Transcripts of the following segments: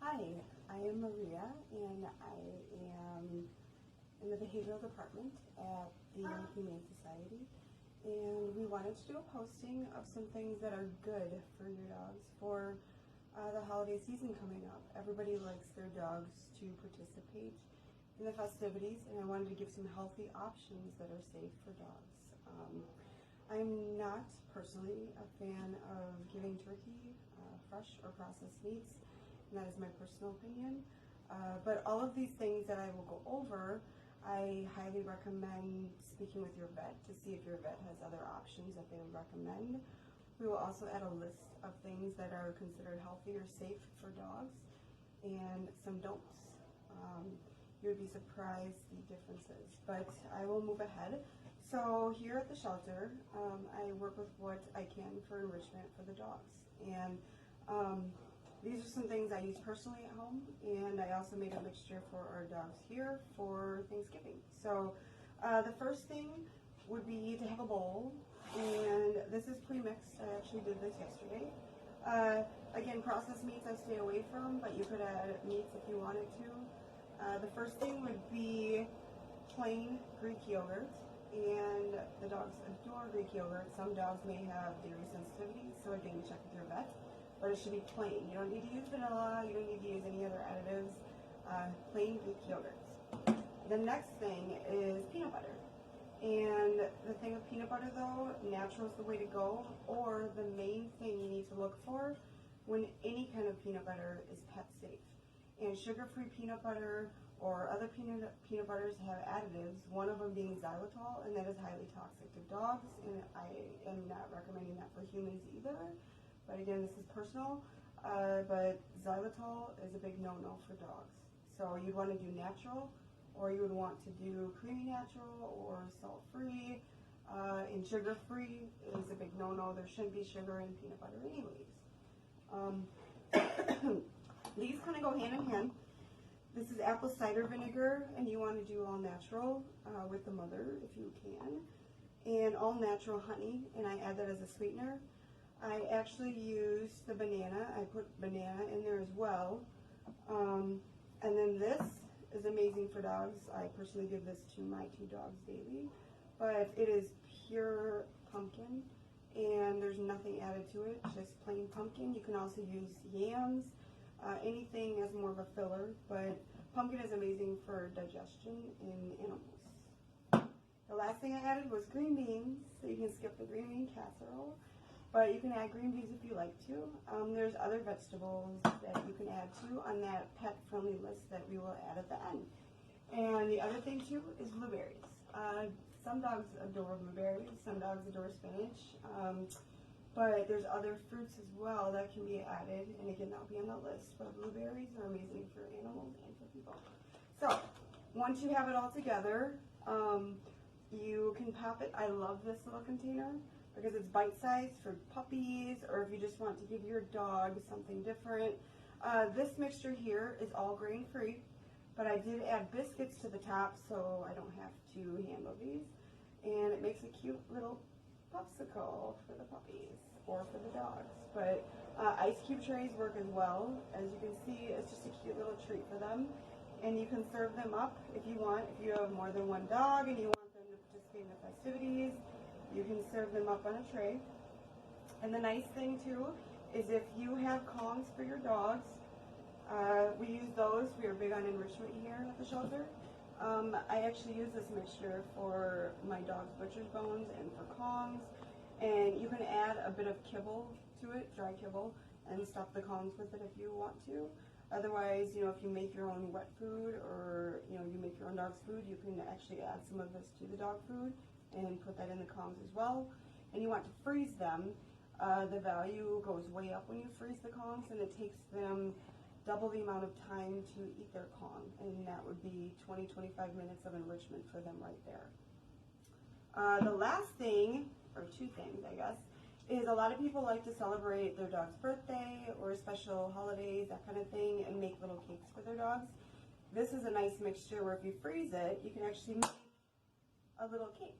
Hi, I am Maria, and I am in the behavioral department at the Humane Society. And we wanted to do a posting of some things that are good for your dogs for the holiday season coming up. Everybody likes their dogs to participate in the festivities, and I wanted to give some healthy options that are safe for dogs. I'm not personally a fan of giving turkey fresh or processed meats, and that is my personal opinion. But all of these things that I will go over, I highly recommend speaking with your vet to see if your vet has other options that they would recommend. We will also add a list of things that are considered healthy or safe for dogs and some don'ts. You would be surprised the differences, but I will move ahead. So here at the shelter, I work with what I can for enrichment for the dogs. And these are some things I use personally at home, and I also made a mixture for our dogs here for Thanksgiving. So the first thing would be to have a bowl, and this is pre-mixed. I actually did this yesterday. Again, processed meats I stay away from, but you could add meats if you wanted to. The first thing would be plain Greek yogurt, and the dogs adore Greek yogurt. Some dogs may have dairy sensitivity, so again, check with your vet. But it should be plain. You don't need to use vanilla, you don't need to use any other additives, plain Greek yogurts. The next thing is peanut butter. And the thing with peanut butter though, natural is the way to go, or the main thing you need to look for when any kind of peanut butter is pet safe. And sugar-free peanut butter or other peanut butters have additives, one of them being xylitol, and that is highly toxic to dogs, and I am not recommending that for humans either. But again, this is personal, but xylitol is a big no-no for dogs. So you'd want to do natural, or you would want to do creamy natural or salt-free, and sugar-free is a big no-no. There shouldn't be sugar in peanut butter anyways. These kind of go hand in hand. This is apple cider vinegar, and you want to do all natural with the mother if you can, and all natural honey, and I add that as a sweetener. I actually use the banana. I put banana in there as well. And then this is amazing for dogs. I personally give this to my 2 dogs daily. But it is pure pumpkin, and there's nothing added to it, just plain pumpkin. You can also use yams, anything as more of a filler, but pumpkin is amazing for digestion in animals. The last thing I added was green beans, so you can skip the green bean casserole. But you can add green beans if you like to. There's other vegetables that you can add to on that pet-friendly list that we will add at the end. And the other thing too is blueberries. Some dogs adore blueberries, some dogs adore spinach. But there's other fruits as well that can be added, and again, that'll be on the list. But blueberries are amazing for animals and for people. So once you have it all together, you can pop it. I love this little container because it's bite-sized for puppies, or if you just want to give your dog something different. This mixture here is all grain-free, but I did add biscuits to the top so I don't have to handle these. And it makes a cute little popsicle for the puppies or for the dogs. But ice cube trays work as well. As you can see, it's just a cute little treat for them. And you can serve them up if you want. If you have more than one dog and you want them to participate in the festivities, you can serve them up on a tray. And the nice thing too is if you have Kongs for your dogs, we use those. We are big on enrichment here at the shelter. I actually use this mixture for my dog's butcher's bones and for Kongs. And you can add a bit of kibble to it, dry kibble, and stuff the Kongs with it if you want to. Otherwise, if you make your own wet food, or you make your own dog's food, you can actually add some of this to the dog food and put that in the Kongs as well. And you want to freeze them. The value goes way up when you freeze the Kongs, and it takes them double the amount of time to eat their Kong, and that would be 20-25 minutes of enrichment for them right there. The last thing, or 2 things I guess, is a lot of people like to celebrate their dog's birthday or special holidays, that kind of thing, and make little cakes for their dogs. This is a nice mixture where if you freeze it, you can actually make a little cake.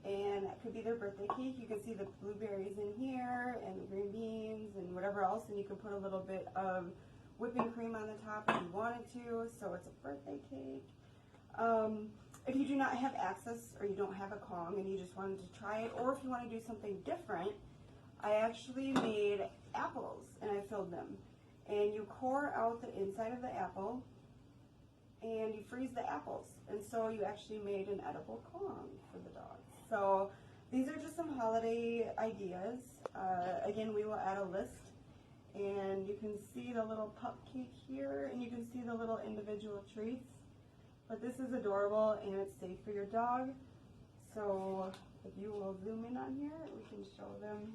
And that could be their birthday cake. You can see the blueberries in here and the green beans and whatever else, and you can put a little bit of whipping cream on the top if you wanted to, so it's a birthday cake. If you do not have access or you don't have a Kong and you just wanted to try it, or if you want to do something different, I actually made apples and I filled them. And you core out the inside of the apple and you freeze the apples. And so you actually made an edible Kong for the dog. So these are just some holiday ideas. Again, we will add a list. And you can see the little pup cake here, and you can see the little individual treats. But this is adorable, and it's safe for your dog. So if you will zoom in on here, we can show them.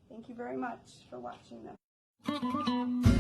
Thank you very much for watching this.